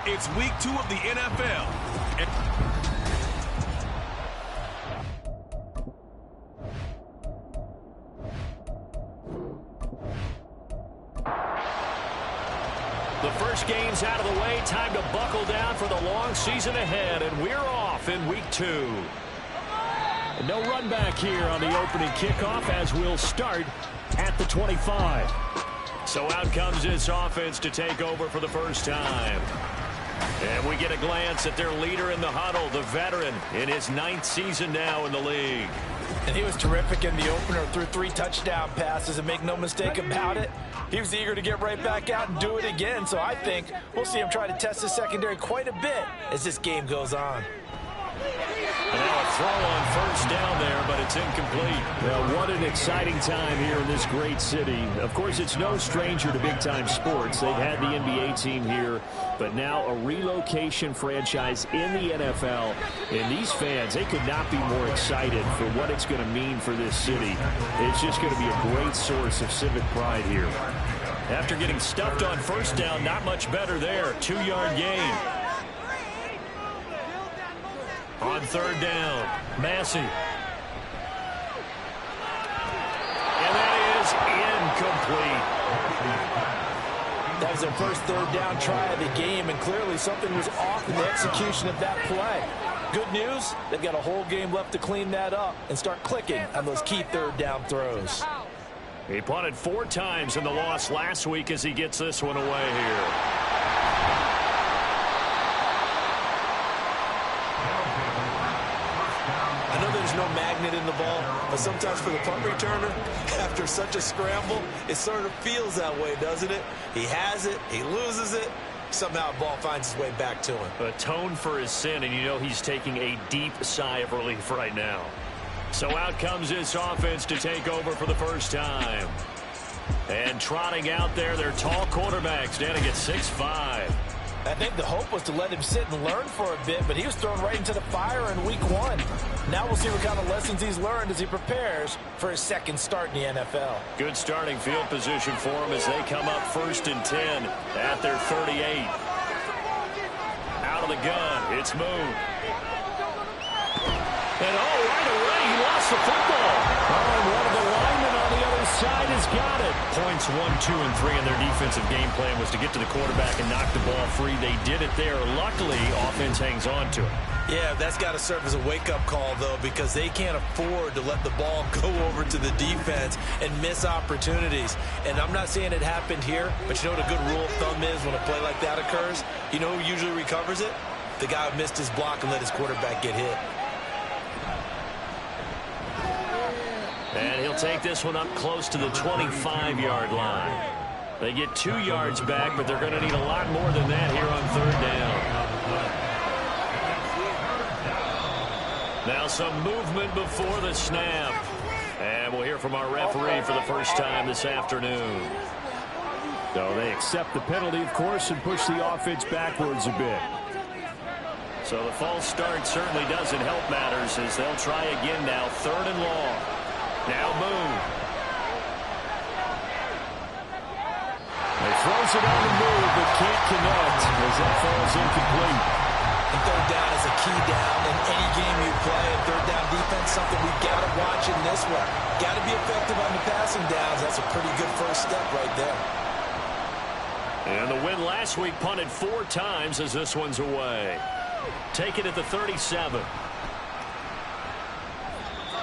It's week 2 of the NFL. The first game's out of the way. Time to buckle down for the long season ahead, and we're off in week 2. And no run back here on the opening kickoff as we'll start at the 25. So out comes this offense to take over for the first time. And we get a glance at their leader in the huddle, the veteran, in his 9th season now in the league. And he was terrific in the opener, threw 3 touchdown passes, and make no mistake about it, he was eager to get right back out and do it again. So I think we'll see him try to test his secondary quite a bit as this game goes on. And now a throw on first down there, but it's incomplete. Well, what an exciting time here in this great city. Of course, it's no stranger to big-time sports. They've had the NBA team here, but now a relocation franchise in the NFL. And these fans, they could not be more excited for what it's going to mean for this city. It's just going to be a great source of civic pride here. After getting stuffed on first down, not much better there. 2-yard gain. On third down, Massey. And that is incomplete. That was their first third down try of the game, and clearly something was off in the execution of that play. Good news, they've got a whole game left to clean that up and start clicking on those key third down throws. He punted 4 times in the loss last week as he gets this one away here. There's no magnet in the ball, but sometimes for the punt returner, after such a scramble, it sort of feels that way, doesn't it? He has it, he loses it, somehow the ball finds its way back to him. Atone for his sin, and you know he's taking a deep sigh of relief right now. So out comes this offense to take over for the first time. And trotting out there, their tall quarterbacks, standing at 6'5". I think the hope was to let him sit and learn for a bit, but he was thrown right into the fire in week 1. Now we'll see what kind of lessons he's learned as he prepares for his second start in the NFL. Good starting field position for him as they come up 1st and 10 at their 38. Out of the gun, it's Moon. And right away, he lost the football. And one of the linemen on the other side has got it. Points 1, 2, and 3 in their defensive game plan was to get to the quarterback and knock the ball free. They did it there. Luckily, offense hangs on to it. Yeah, that's got to serve as a wake-up call, though, because they can't afford to let the ball go over to the defense and miss opportunities. And I'm not saying it happened here, but you know what a good rule of thumb is when a play like that occurs? You know who usually recovers it? The guy who missed his block and let his quarterback get hit. And he'll take this one up close to the 25-yard line. They get 2 yards back, but they're going to need a lot more than that here on third down. Now some movement before the snap. And we'll hear from our referee for the first time this afternoon. So they accept the penalty, of course, and push the offense backwards a bit. So the false start certainly doesn't help matters as they'll try again now, 3rd and long. Now Moon. He throws it on the move, but can't connect as that falls incomplete. And third down is a key down in any game you play. And third down defense, something we've got to watch in this one. Got to be effective on the passing downs. That's a pretty good first step right there. And the win last week punted 4 times as this one's away. Take it at the 37.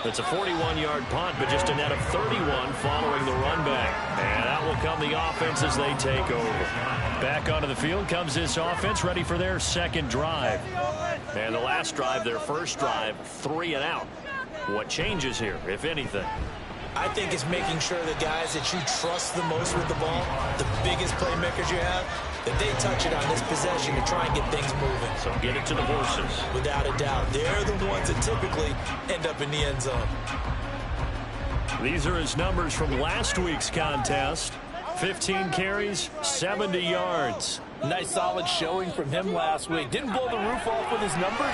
It's a 41-yard punt, but just a net of 31 following the run back. And out will come the offense as they take over. Back onto the field comes this offense, ready for their second drive. And the last drive, their first drive, 3 and out. What changes here, if anything? I think it's making sure the guys that you trust the most with the ball, the biggest playmakers you have, that they touch it on this possession to try and get things moving. So get it to the horses. Without a doubt. They're the ones that typically end up in the end zone. These are his numbers from last week's contest. 15 carries, 70 yards. Nice solid showing from him last week. Didn't blow the roof off with his numbers.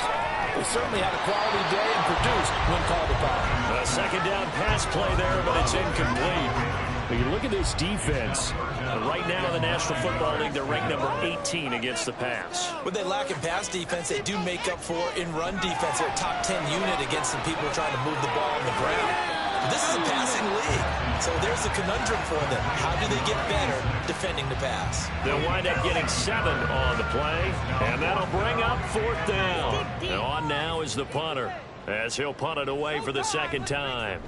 He certainly had a quality day and produced when called upon. A second down pass play there, but it's incomplete. When you look at this defense, right now in the National Football League, they're ranked number 18 against the pass. What they lack in pass defense, they do make up for in run defense. They're a top 10 unit against some people trying to move the ball on the ground. This is a passing league, so there's a conundrum for them. How do they get better defending the pass? They'll wind up getting 7 on the play, and that'll bring up 4th down. And on now is the punter, as he'll punt it away for the second time.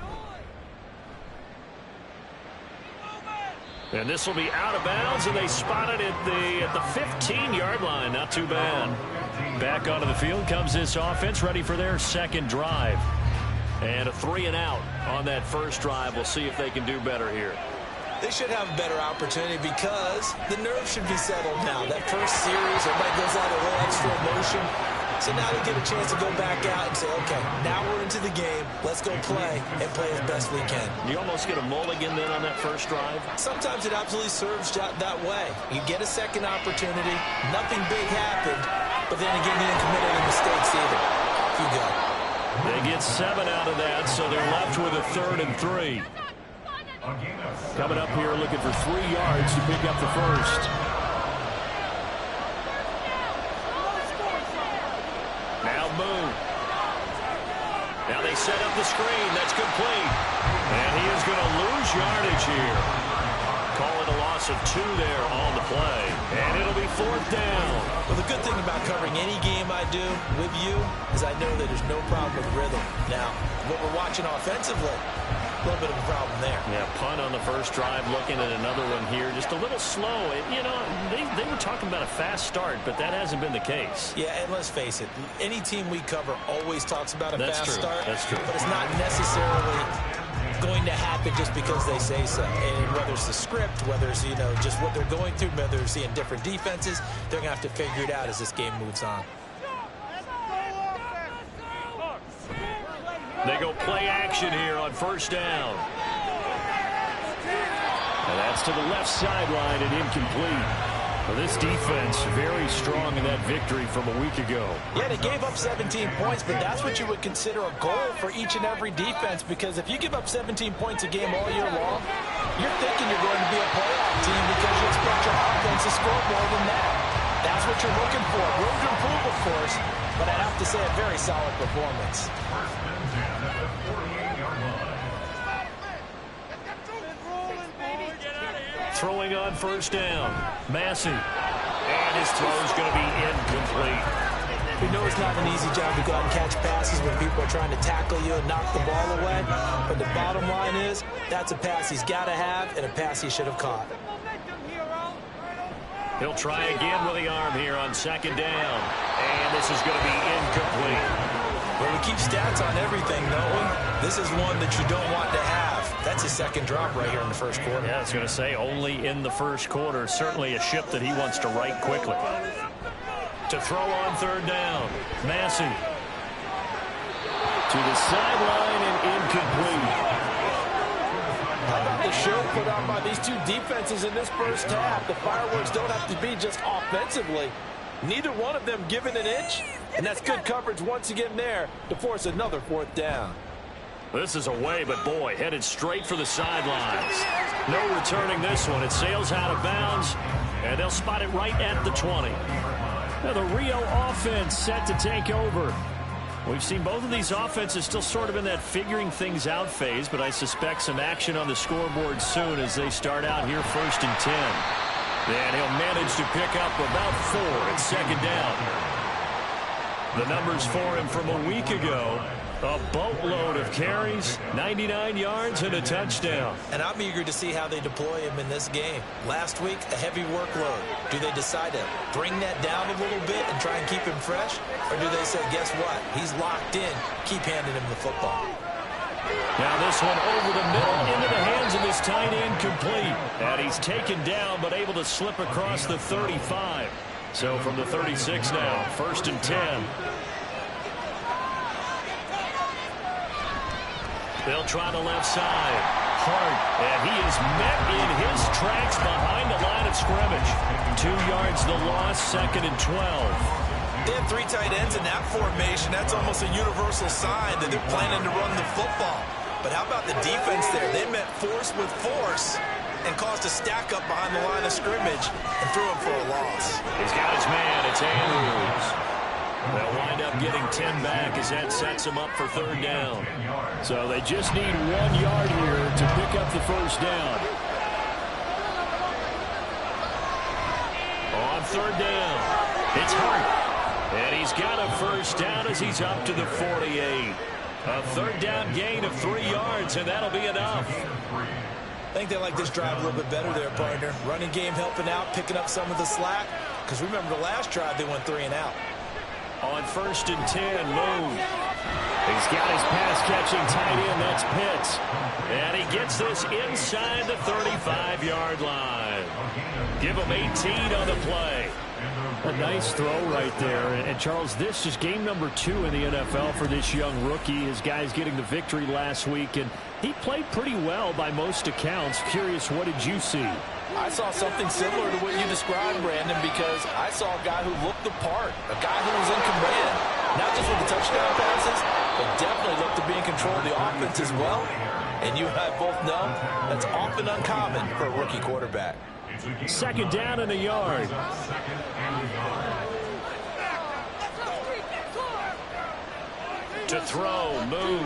And this will be out of bounds, and they spot it at the 15-yard line. Not too bad. Back onto the field comes this offense, ready for their second drive. And a 3 and out on that first drive. We'll see if they can do better here. They should have a better opportunity because the nerves should be settled now. That first series, everybody goes out a little extra emotion. So now they get a chance to go back out and say, okay, now we're into the game. Let's go play and play as best we can. You almost get a mulligan then on that first drive? Sometimes it absolutely serves that way. You get a second opportunity. Nothing big happened. But then again, you didn't commit any mistakes either. Off you go. They get 7 out of that, so they're left with a 3rd and 3. Coming up here looking for 3 yards to pick up the first. Now Boone. Now they set up the screen. That's complete. And he is going to lose yardage here. Call it a loss of 2 there on the play. And it'll be 4th down. Well, the good thing about covering any game I do with you is I know that there's no problem with rhythm. Now, what we're watching offensively, a little bit of a problem there. Yeah, punt on the first drive, looking at another one here. Just a little slow. You know, they were talking about a fast start, but that hasn't been the case. Yeah, and let's face it, any team we cover always talks about a fast start. That's true. But it's not necessarily going to happen just because they say so. And whether it's the script, whether it's, you know, just what they're going through, whether they're seeing different defenses, they're going to have to figure it out as this game moves on. They go play action here on first down. And that's to the left sideline and incomplete. Well, this defense very strong in that victory from a week ago. Yeah, they gave up 17 points, but that's what you would consider a goal for each and every defense, because if you give up 17 points a game all year long, you're thinking you're going to be a playoff team because you expect your offense to score more than that. That's what you're looking for. Room to improve, of course, but I'd have to say a very solid performance. Throwing on first down. Massey. And his throw is going to be incomplete. We know it's not an easy job to go out and catch passes when people are trying to tackle you and knock the ball away. But the bottom line is, that's a pass he's got to have and a pass he should have caught. He'll try again with the arm here on second down. And this is going to be incomplete. Well, we keep stats on everything, don't we? This is one that you don't want to have. That's his second drop right here in the first quarter. Yeah, I was going to say only in the first quarter. Certainly a ship that he wants to right quickly. To throw on third down. Massey. To the sideline and incomplete. The show put on by these two defenses in this first half. The fireworks don't have to be just offensively. Neither one of them giving an inch, and that's good coverage once again there to force another fourth down. This is away, but boy, headed straight for the sidelines. No returning this one. It sails out of bounds, and they'll spot it right at the 20. Now the Rio offense set to take over. We've seen both of these offenses still sort of in that figuring things out phase, but I suspect some action on the scoreboard soon as they start out here first and 10. And he'll manage to pick up about 4 at second down. The numbers for him from a week ago: A boatload of carries, 99 yards, and a touchdown. And I'm eager to see how they deploy him in this game. Last week, a heavy workload. Do they decide to bring that down a little bit and try and keep him fresh? Or do they say, guess what? He's locked in. Keep handing him the football. Now this one over the middle into the hands of his tight end, complete. And he's taken down but able to slip across the 35. So from the 36 now, 1st and 10. They'll try the left side. Hart, and he is met in his tracks behind the line of scrimmage. 2 yards the loss, 2nd and 12. They have 3 tight ends in that formation. That's almost a universal sign that they're planning to run the football. But how about the defense there? They met force with force and caused a stack up behind the line of scrimmage and threw him for a loss. He's got his man. It's Andrews. They'll wind up getting 10 back as that sets him up for 3rd down. So they just need 1 yard here to pick up the 1st down. On 3rd down, it's Hart. And he's got a 1st down as he's up to the 48. A 3rd down gain of 3 yards, and that'll be enough. I think they like this drive a little bit better there, partner. Running game helping out, picking up some of the slack. Because remember the last drive, they went 3 and out. On 1st and 10, Moon. He's got his pass-catching tight end, that's Pitts. And he gets this inside the 35-yard line. Give him 18 on the play. A nice throw right there. And Charles, this is game number 2 in the NFL for this young rookie. His guys getting the victory last week, and he played pretty well by most accounts. Curious, what did you see? I saw something similar to what you described, Brandon, because I saw a guy who looked the part, a guy who was in command, not just with the touchdown passes, but definitely looked to be in control of the offense as well. And you and I both know that's often uncommon for a rookie quarterback. 2nd down and a yard. To throw, Moon.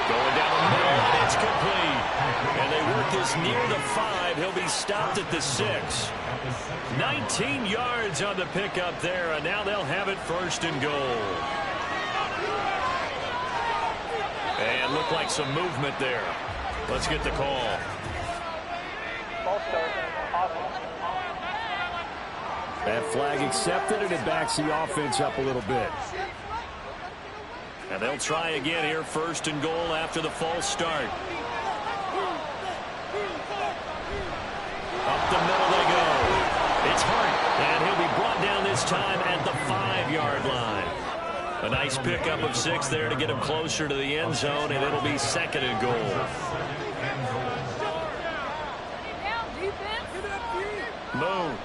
Going down the middle, and it's complete. And they work this near the 5. He'll be stopped at the 6. 19 yards on the pickup there, and now they'll have it 1st and goal. And look like some movement there. Let's get the call. That flag accepted, and it backs the offense up a little bit. And they'll try again here, 1st and goal after the false start. Up the middle they go. It's Hart, and he'll be brought down this time at the 5-yard line. A nice pickup of 6 there to get him closer to the end zone, and it'll be 2nd and goal. Moon.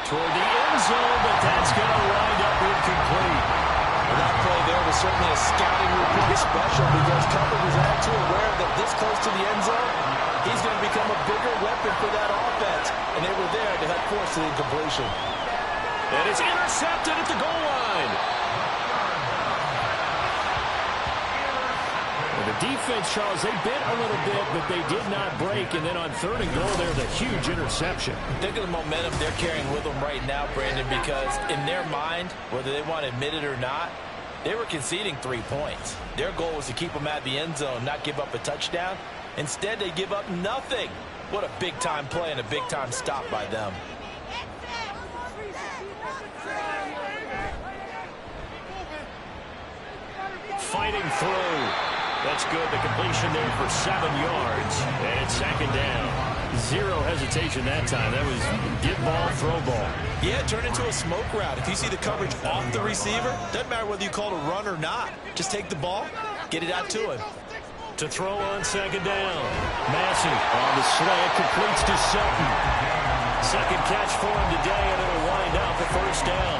Toward the end zone, but that's going to wind up incomplete. Well, that play there was certainly a scouting report special because Tucker was all too aware that this close to the end zone, he's going to become a bigger weapon for that offense. And they were there to help force the incompletion. And it's intercepted at the goal line. The defense, Charles, they bit a little bit, but they did not break. And then on 3rd and goal, there's a huge interception. Think of the momentum they're carrying with them right now, Brandon, because in their mind, whether they want to admit it or not, they were conceding 3 points. Their goal was to keep them at the end zone, not give up a touchdown. Instead, they give up nothing. What a big-time play and a big-time stop by them. Fighting through. That's good. The completion there for 7 yards. And it's 2nd down. 0 hesitation that time. That was get ball, throw ball. Yeah, turn into a smoke route. If you see the coverage off the receiver, doesn't matter whether you call it a run or not. Just take the ball, get it out to him. To throw on 2nd down. Massey on the slant, completes to Sutton. 2nd catch for him today, and it'll wind up a 1st down.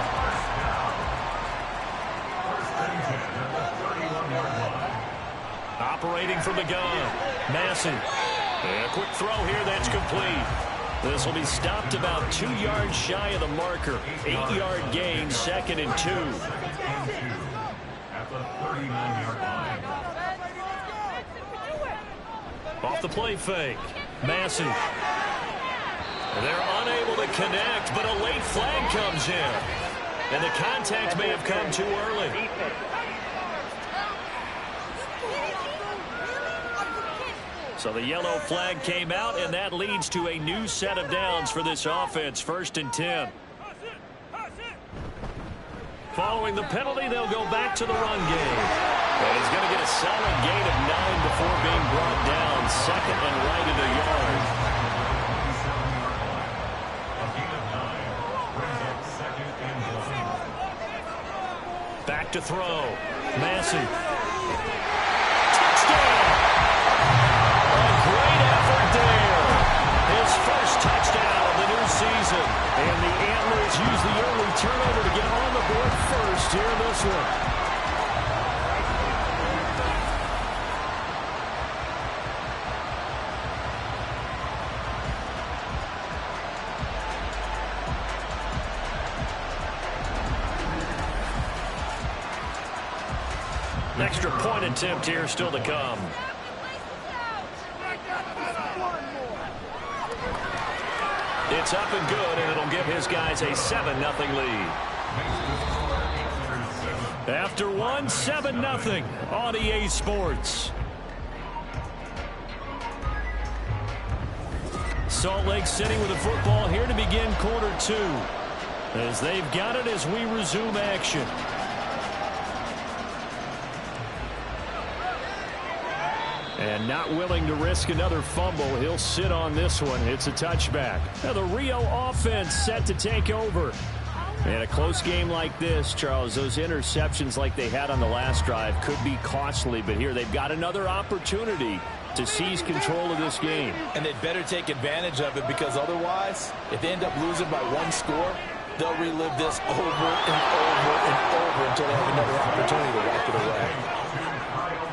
Operating from the gun. Massey. And a quick throw here, that's complete. This will be stopped about 2 yards shy of the marker. 8-yard gain, 2nd and 2. At the 39-yard line. Off the play fake. Massey. They're unable to connect, but a late flag comes in. And the contact may have come too early. So the yellow flag came out, and that leads to a new set of downs for this offense. 1st and 10. Following the penalty, they'll go back to the run game. And he's going to get a solid gain of 9 before being brought down. 2nd and right at a yard. Back to throw. Massey. Touchdown! A great effort there. His first touchdown of the new season. And the Antlers use the early turnover to get on the board first here in this one. An extra point attempt here still to come. It's up and good, and it'll give his guys a 7-0 lead. After one, 7-0 on EA Sports. Salt Lake City with the football here to begin quarter 2. As they've got it as we resume action. And not willing to risk another fumble. He'll sit on this one. It's a touchback. Now the Rio offense set to take over. And a close game like this, Charles, those interceptions like they had on the last drive could be costly. But here they've got another opportunity to seize control of this game. And they'd better take advantage of it, because otherwise, if they end up losing by 1 score, they'll relive this over and over and over until they have another opportunity to wipe it away.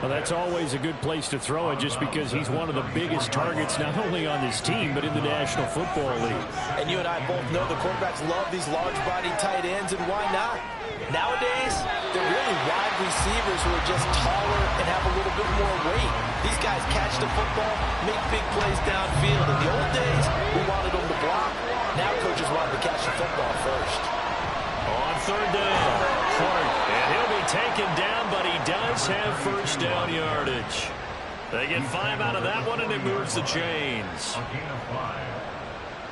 Well, that's always a good place to throw it, just because he's one of the biggest targets not only on this team but in the National Football League. And you and I both know the quarterbacks love these large-bodied tight ends, and why not? Nowadays, they're really wide receivers who are just taller and have a little bit more weight. These guys catch the football, make big plays downfield. In the old days, we wanted them to block. Now coaches wanted to catch the football first. On 3rd down, Clark, and he'll be taken down, but he does have first down yardage. They get 5 out of that one, and it moves the chains. A gain of 5.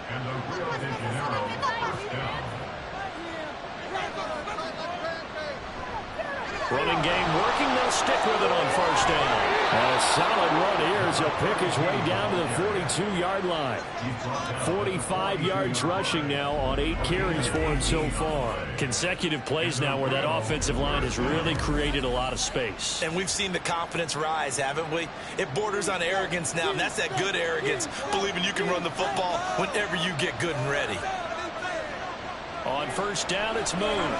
And the Rio de Janeiro first down. Running game working. They'll stick with it on 1st down. And a solid run here as he'll pick his way down to the 42-yard line. 45 yards rushing now on 8 carries for him so far. Consecutive plays now where that offensive line has really created a lot of space. And we've seen the confidence rise, haven't we? It borders on arrogance now, and that's that good arrogance, believing you can run the football whenever you get good and ready. On 1st down, it's Moon.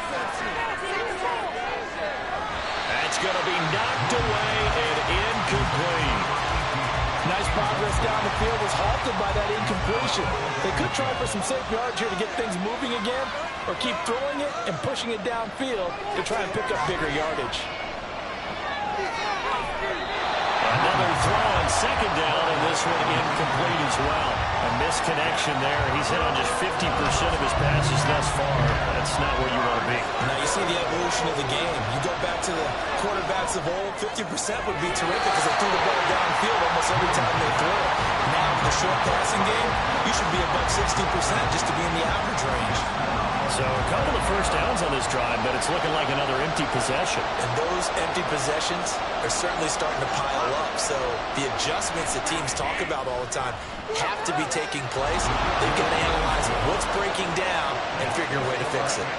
That's going to be knocked away and incomplete. Nice progress down the field was halted by that incompletion. They could try for some safe yards here to get things moving again, or keep throwing it and pushing it downfield to try and pick up bigger yardage. Another throw on 2nd down, and this one incomplete as well. A misconnection there. He's hit on just 50% of his passes thus far. That's not where you want to be. Now you see the evolution of the game. You go back to the quarterbacks of old, 50% would be terrific because they threw the ball downfield almost every time they throw it. Now the short passing game, you should be above 60% just to be in the average range. So a couple of first downs on this drive, but it's looking like another empty possession. And those empty possessions are certainly starting to pile up. So the adjustments that teams talk about all the time have to be taking place. They've got to analyze what's breaking down and figure a way to fix it.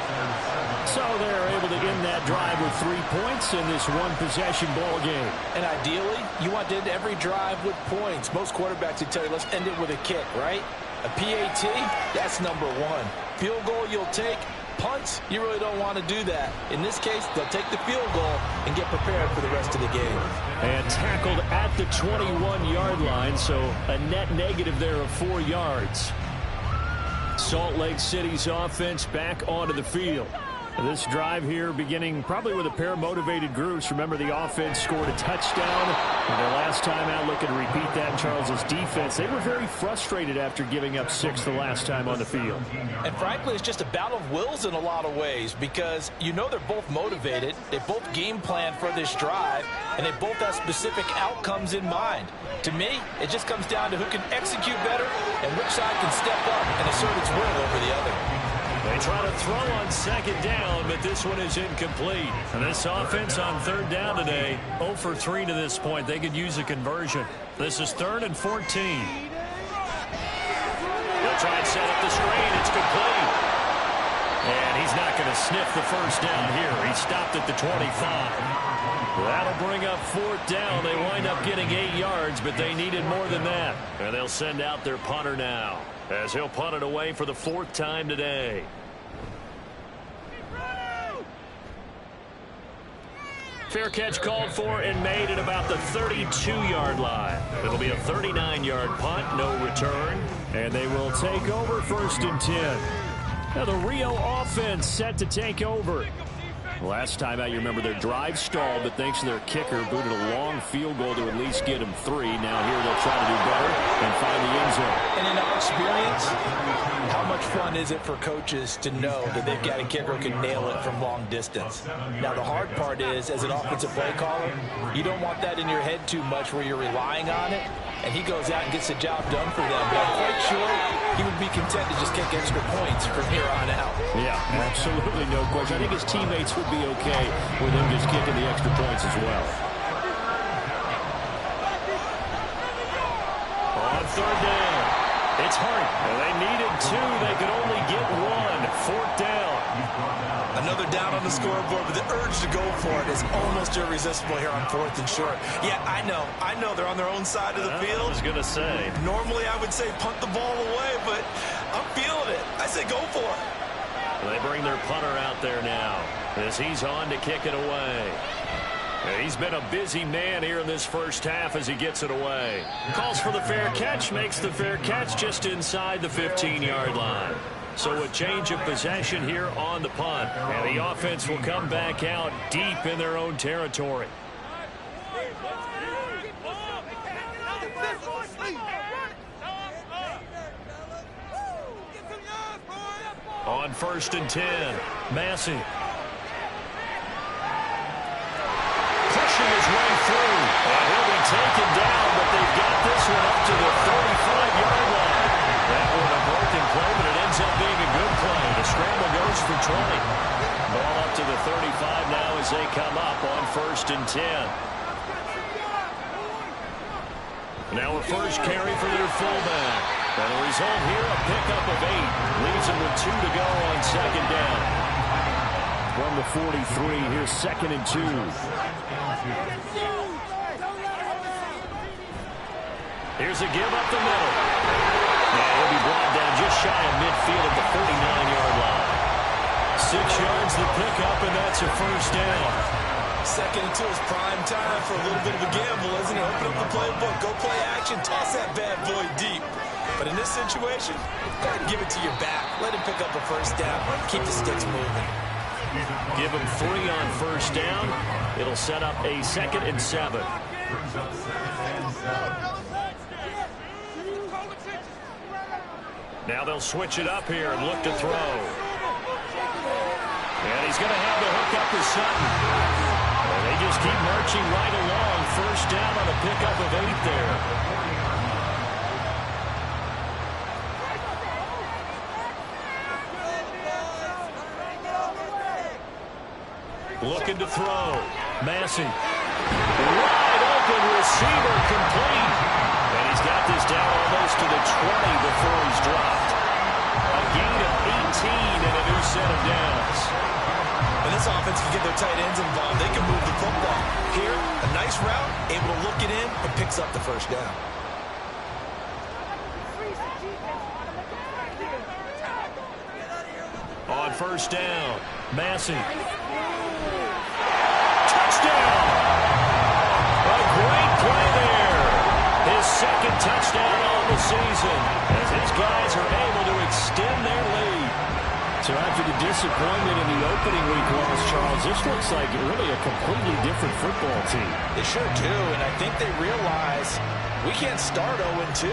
So they're able to end that drive with 3 points in this one-possession ball game. And ideally, you want to end every drive with points. Most quarterbacks would tell you, let's end it with a kick, right? A PAT, that's number 1. Field goal you'll take. Punts, you really don't want to do that. In this case, they'll take the field goal and get prepared for the rest of the game. And tackled at the 21-yard line, so a net negative there of 4 yards. Salt Lake City's offense back onto the field. This drive here beginning probably with a pair of motivated groups. Remember, the offense scored a touchdown. And their last time out, looking to repeat that in Charles's defense. They were very frustrated after giving up 6 the last time on the field. And frankly, it's just a battle of wills in a lot of ways because you know they're both motivated. They both game plan for this drive, and they both have specific outcomes in mind. To me, it just comes down to who can execute better and which side can step up and assert its will over the other. They try to throw on second down, but this one is incomplete. And this offense on third down today, 0 for 3 to this point. They could use a conversion. This is 3rd and 14. They'll try and set up the screen. It's complete. And he's not going to sniff the first down here. He stopped at the 25. That'll bring up 4th down. They wind up getting 8 yards, but they needed more than that. And they'll send out their punter now, as he'll punt it away for the 4th time today. Fair catch called for and made at about the 32-yard line. It'll be a 39-yard punt, no return. And they will take over 1st and 10. Now the Rio offense set to take over. Last time out, you remember their drive stalled, but thanks to their kicker, booted a long field goal to at least get them 3. Now here they'll try to do better and find the end zone. And in our experience, how much fun is it for coaches to know that they've got a kicker who can nail it from long distance? Now, the hard part is, as an offensive play caller, you don't want that in your head too much where you're relying on it, and he goes out and gets the job done for them. But I'm quite sure he would be content to just kick extra points from here on out. Yeah, absolutely no question. I think his teammates would be okay with him just kicking the extra points as well. On 3rd down, it's Hart. Well, they needed 2. They could only get 1. 4th down. Another down on the scoreboard, but the urge to go for it is almost irresistible here on 4th and short. Yeah, I know they're on their own side of the field. I was going to say. Normally I would say punt the ball away, but I'm feeling it. I say go for it. They bring their punter out there now as he's on to kick it away. He's been a busy man here in this first half as he gets it away. Calls for the fair catch, makes the fair catch just inside the 15-yard line. So a change of possession here on the punt. And the offense will come back out deep in their own territory. On 1st and 10, Massey. Pushing his way through. And he'll be taken down, but they've got this one up to the 35-yard line. That one a broken play, but it ends up being a good play. The scramble goes for 20. Ball up to the 35 now as they come up on 1st and 10. Now a first carry for their fullback. And the result here, a pickup of 8. Leaves them with 2 to go on 2nd down. From the 43, here's 2nd and 2. Here's a give up the middle. And he'll be brought down just shy of midfield at the 49-yard line. 6 yards the pickup, and that's a first down. 2nd and 2 is prime time for a little bit of a gamble, isn't it? Open up the playbook, go play action, toss that bad boy deep. But in this situation, go ahead and give it to your back. Let him pick up a first down. Keep the sticks moving. Give him 3 on first down. It'll set up a 2nd and 7. Now they'll switch it up here and look to throw. And he's going to have the hook up to Sutton. And they just keep marching right along. First down on a pickup of 8 there. Looking to throw. Massey. Wide open receiver complete. And he's got this down almost to the 20 before he's dropped. A gain of 18 and a new set of downs. And this offense can get their tight ends involved. They can move the football. Here, a nice route, able to look it in, and picks up the first down. On first down, Massey. Touchdown! A great play there. His 2nd touchdown on the season as his guys are able to extend their lead. So after the disappointment in the opening week loss, Charles, this looks like really a completely different football team. They sure do, and I think they realize we can't start 0-2.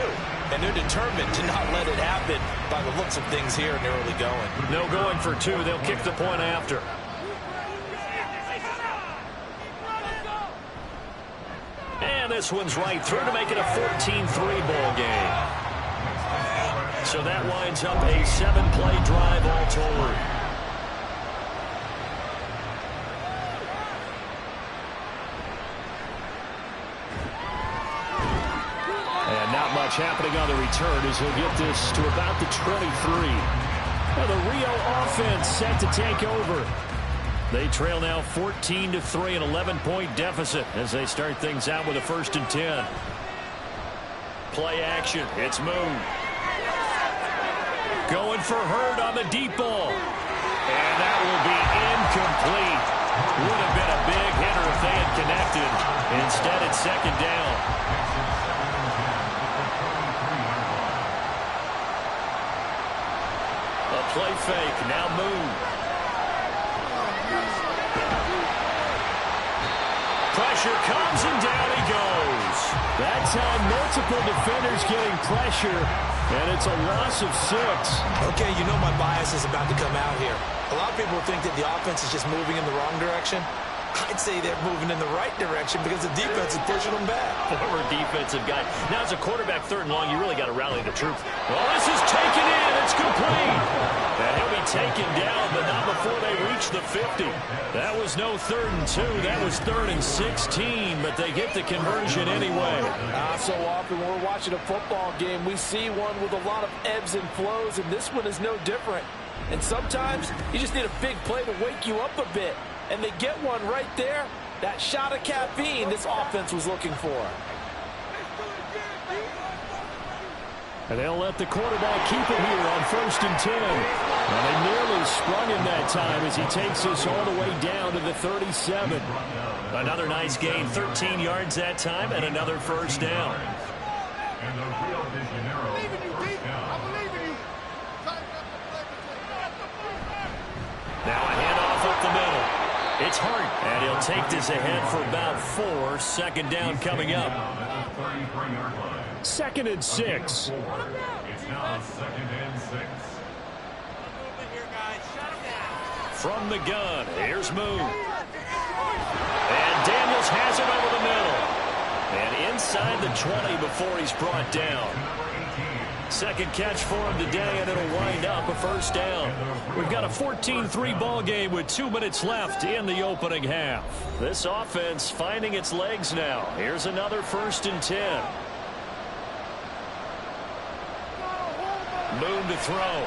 And they're determined to not let it happen by the looks of things here in the early going. No going for two. They'll kick the point after. And this one's right through to make it a 14-3 ball game. So that winds up a 7-play drive all told. And not much happening on the return as he'll get this to about the 23. Well, the Rio offense set to take over. They trail now 14-3, an 11-point deficit as they start things out with a 1st and 10. Play action. It's Moon. Going for Hurd on the deep ball. And that will be incomplete. Would have been a big hitter if they had connected. Instead, it's 2nd down. A play fake. Now Moon. Pressure comes and down he goes. That time, multiple defenders getting pressure, and it's a loss of 6. Okay, you know my bias is about to come out here. A lot of people think that the offense is just moving in the wrong direction. I'd say they're moving in the right direction because the defense is pushing them back. Former defensive guy. Now, as a quarterback, 3rd and long, you really got to rally the troops. Well, this is taken in. It's complete. And he'll be taken down, but not before they reach the 50. That was no 3rd and 2. That was 3rd and 16, but they get the conversion anyway. So often when we're watching a football game, we see one with a lot of ebbs and flows, and this one is no different. And sometimes you just need a big play to wake you up a bit. And they get one right there. That shot of caffeine this offense was looking for. And they'll let the quarterback keep it here on 1st and 10. And they nearly sprung him that time as he takes us all the way down to the 37. Another nice gain, 13 yards that time, and another 1st down. And the Rio de Janeiro first down. Now a handoff up the middle. It's Hart, and he'll take this ahead for about 4. 2nd down coming up. 2nd and 6. It's now 2nd and 6. From the gun, here's Moon. And Daniels has it over the middle. And inside the 20 before he's brought down. 2nd catch for him today, and it'll wind up a 1st down. We've got a 14-3 ball game with 2 minutes left in the opening half. This offense finding its legs now. Here's another 1st and 10. Moon to throw.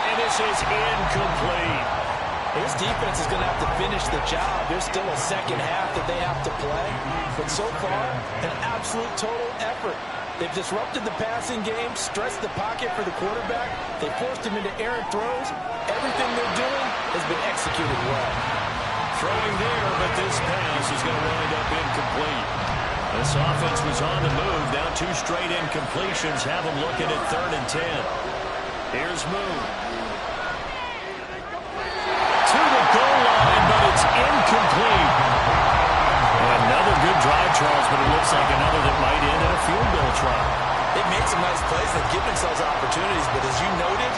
And this is incomplete. His defense is going to have to finish the job. There's still a 2nd half that they have to play. But so far, an absolute total effort. They've disrupted the passing game, stressed the pocket for the quarterback. They forced him into errant throws. Everything they're doing has been executed well. Throwing there, but this pass is going to wind up incomplete. This offense was on the move. Now 2 straight incompletions have them looking at 3rd and 10. Here's Moon. To the goal line, but it's incomplete. Another good drive, Charles, but it looks like another that might end in a field goal try. They've made some nice plays. They've given themselves opportunities, but as you noted,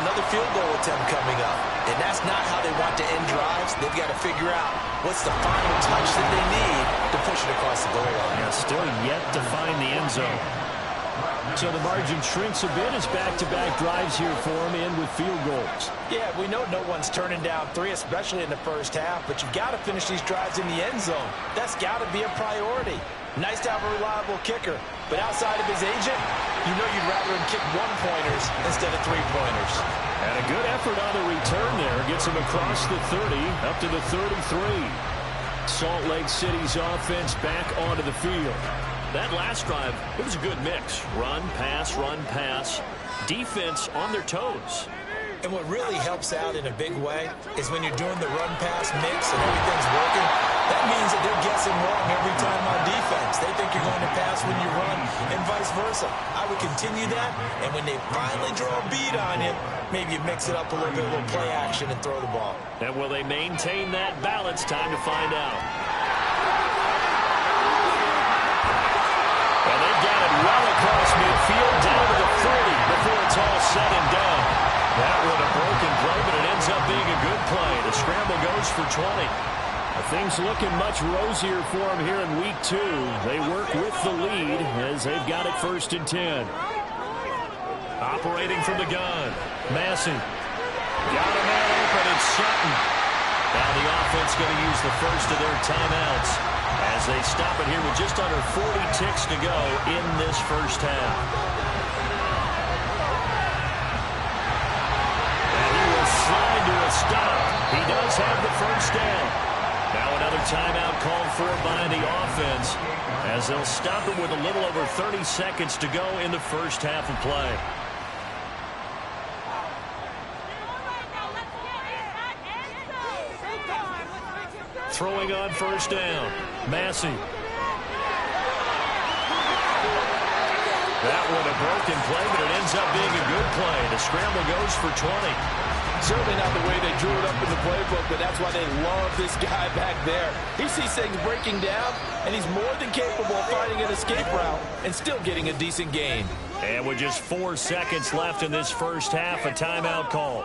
another field goal attempt coming up. And that's not how they want to end drives. They've got to figure out what's the final touch that they need to push it across the goal line. Yeah, still yet to find the end zone. So the margin shrinks a bit as back-to-back drives here for him in with field goals. Yeah, we know no one's turning down 3, especially in the 1st half, but you've got to finish these drives in the end zone. That's got to be a priority. Nice to have a reliable kicker, but outside of his agent, you know you'd rather him kick 1-pointers instead of 3-pointers. And a good effort on the return there. Gets him across the 30, up to the 33. Salt Lake City's offense back onto the field. That last drive, it was a good mix. Run, pass, defense on their toes. And what really helps out in a big way is when you're doing the run-pass mix and everything's working, that means that they're guessing wrong every time on defense. They think you're going to pass when you run and vice versa. I would continue that, and when they finally draw a bead on you, maybe you mix it up a little bit, a little play action, and throw the ball. And will they maintain that balance? Time to find out. And they've got it well across midfield, down to the 30 before it's all said and done. That was a broken play, but it ends up being a good play. The scramble goes for 20. Things looking much rosier for them here in week 2. They work with the lead as they've got it 1st and 10. Operating from the gun. Massey. Got a man open. It's Sutton. Now the offense going to use the first of their timeouts as they stop it here with just under 40 ticks to go in this first half. And he will slide to a stop. He does have the first down. Now another timeout called for by the offense as they'll stop it with a little over 30 seconds to go in the first half of play. Throwing on first down. Massey. That one a broken play, but it ends up being a good play. The scramble goes for 20. Certainly not the way they drew it up in the playbook, but that's why they love this guy back there. He sees things breaking down, and he's more than capable of finding an escape route and still getting a decent gain. And with just 4 seconds left in this first half, a timeout call.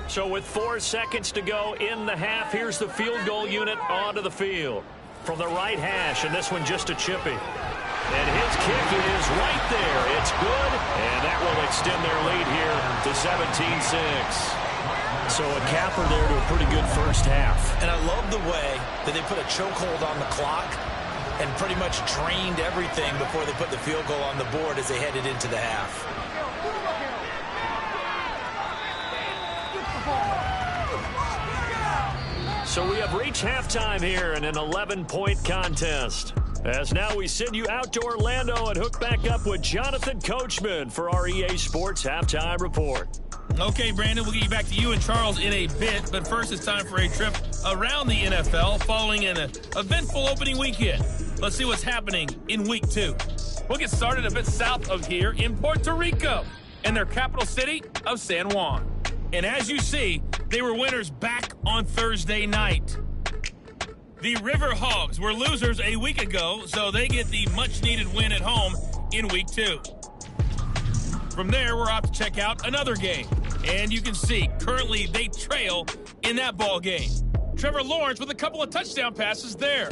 So with 4 seconds to go in the half, here's the field goal unit onto the field. From the right hash, and this one just a chippy. And his kick is right there. It's good, and that will extend their lead here to 17-6. So a capper there to a pretty good first half. And I love the way that they put a chokehold on the clock and pretty much drained everything before they put the field goal on the board as they headed into the half. So we have reached halftime here in an 11-point contest. As now we send you out to Orlando and hook back up with Jonathan Coachman for our EA Sports Halftime Report. Okay, Brandon, we'll get you back to you and Charles in a bit, but first it's time for a trip around the NFL following an eventful opening weekend. Let's see what's happening in week 2. We'll get started a bit south of here in Puerto Rico and their capital city of San Juan. And as you see, they were winners back on Thursday night. The River Hogs were losers a week ago, so they get the much-needed win at home in week 2. From there, we're off to check out another game. And you can see, currently, they trail in that ball game. Trevor Lawrence with a couple of touchdown passes there.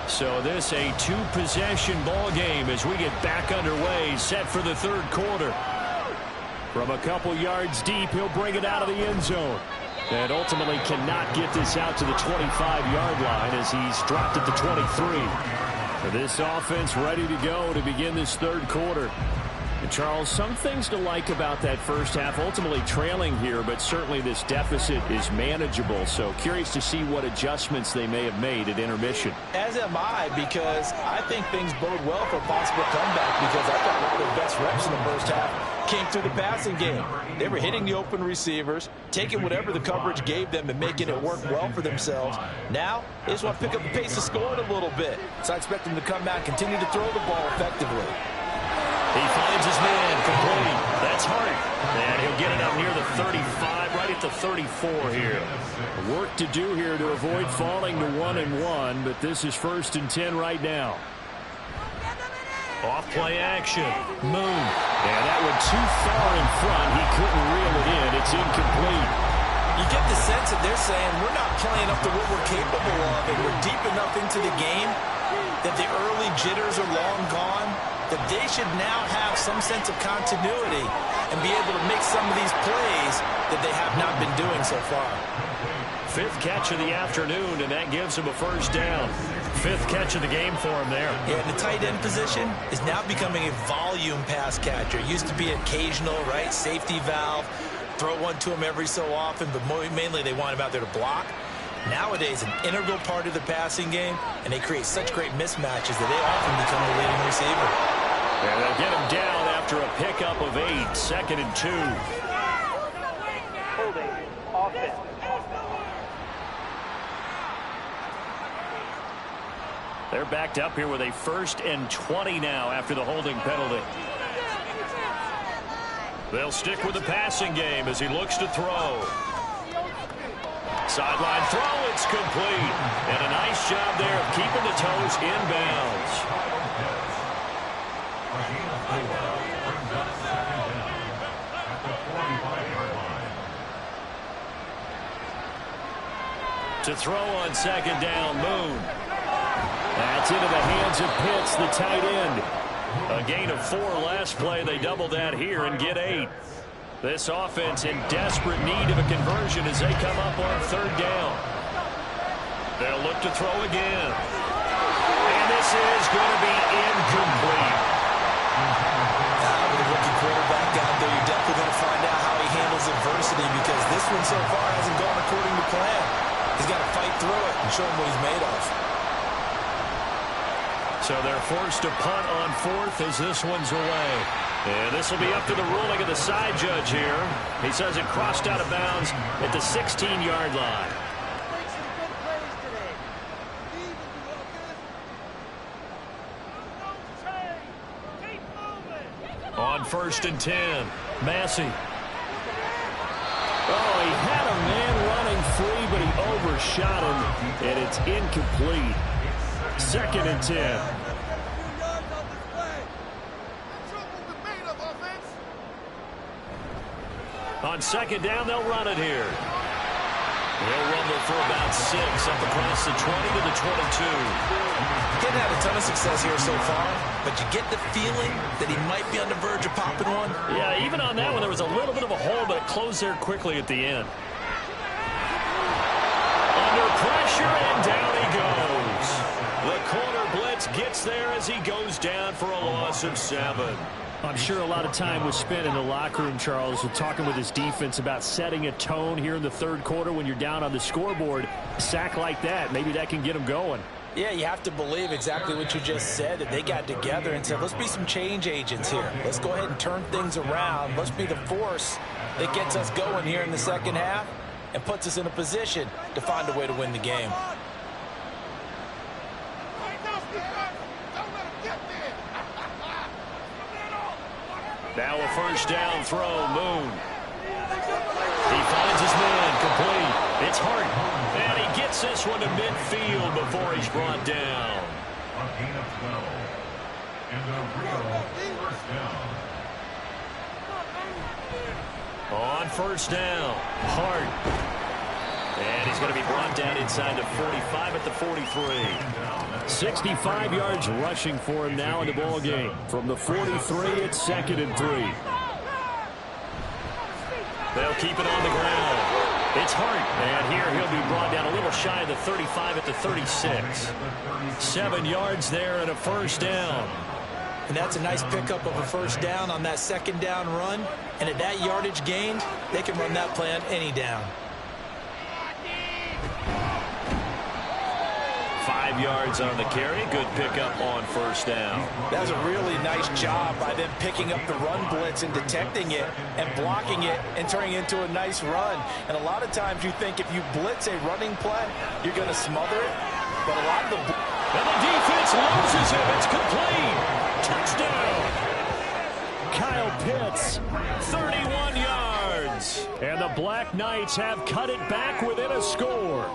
So this a 2-possession ball game as we get back underway, set for the third quarter. From a couple yards deep, he'll bring it out of the end zone. And ultimately cannot get this out to the 25-yard line as he's dropped at the 23. For this offense ready to go to begin this third quarter. And Charles, some things to like about that first half, ultimately trailing here, but certainly this deficit is manageable. So curious to see what adjustments they may have made at intermission. As am I, because I think things bode well for a possible comeback, because I thought one of their best reps in the first half came through the passing game. They were hitting the open receivers, taking whatever the coverage gave them and making it work well for themselves. Now, they just want to pick up the pace of scoring a little bit. So I expect them to come back, continue to throw the ball effectively. He finds his man, complete. That's Hart. And he'll get it out near the 35, right at the 34 here. Work to do here to avoid falling to 1-1, but this is 1st and 10 right now. Off play action. Moon. And that one too far in front. He couldn't reel it in. It's incomplete. You get the sense that they're saying we're not playing up to what we're capable of, and we're deep enough into the game that the early jitters are long gone, that they should now have some sense of continuity and be able to make some of these plays that they have not been doing so far. Fifth catch of the afternoon, and that gives him a first down. Fifth catch of the game for him there. Yeah, and the tight end position is now becoming a volume pass catcher. It used to be occasional, right? Safety valve. Throw one to him every so often, but mainly they want him out there to block. Nowadays, an integral part of the passing game, and they create such great mismatches that they often become the leading receiver. And they'll get him down after a pickup of 8, 2nd and 2. Holding offense. They're backed up here with a 1st and 20 now after the holding penalty. They'll stick with the passing game as he looks to throw. Sideline throw, it's complete. And a nice job there of keeping the toes inbounds. To throw on 2nd down, Moon. That's into the hands of Pitts, the tight end. A gain of 4 last play. They double that here and get 8. This offense in desperate need of a conversion as they come up on 3rd down. They'll look to throw again. And this is going to be incomplete. With a rookie quarterback out there, you're definitely going to find out how he handles adversity, because this one so far hasn't gone according to plan. He's got to fight through it and show him what he's made of. So they're forced to punt on 4th as this one's away. And this will be up to the ruling of the side judge here. He says it crossed out of bounds at the 16-yard line. On 1st and 10, Massey. Oh, he had a man running free, but he overshot him, and it's incomplete. 2nd and 10. On 2nd down, they'll run it here. They'll rumble for about 6 up across the 20 to the 22. Didn't have a ton of success here so far, but you get the feeling that he might be on the verge of popping one. Yeah, even on that one, there was a little bit of a hole, but it closed there quickly at the end. Under pressure, and down he goes. The corner blitz gets there as he goes down for a loss of 7. I'm sure a lot of time was spent in the locker room, Charles, with talking with his defense about setting a tone here in the 3rd quarter when you're down on the scoreboard. A sack like that, maybe that can get him going. Yeah, you have to believe exactly what you just said, that they got together and said, let's be some change agents here. Let's go ahead and turn things around. Let's be the force that gets us going here in the 2nd half and puts us in a position to find a way to win the game. Now a 1st down throw, Moon. He finds his man, complete. It's Hart, and he gets this one to midfield before he's brought down. A gain of 12. And a real first down. On 1st down, Hart. And he's going to be brought down inside the 45 at the 43. 65 yards rushing for him now in the ball game. From the 43, it's 2nd and 3. They'll keep it on the ground. It's Hart, and here he'll be brought down a little shy of the 35 at the 36. 7 yards there and a 1st down. And that's a nice pickup of a 1st down on that 2nd down run. And at that yardage gained, they can run that play on any down. 5 yards on the carry. Good pickup on 1st down. That was a really nice job by them picking up the run blitz and detecting it and blocking it and turning it into a nice run. And a lot of times you think if you blitz a running play, you're going to smother it. But a lot of the... And the defense loses him. It's complete. Touchdown. Kyle Pitts, 31 yards. And the Black Knights have cut it back within a score.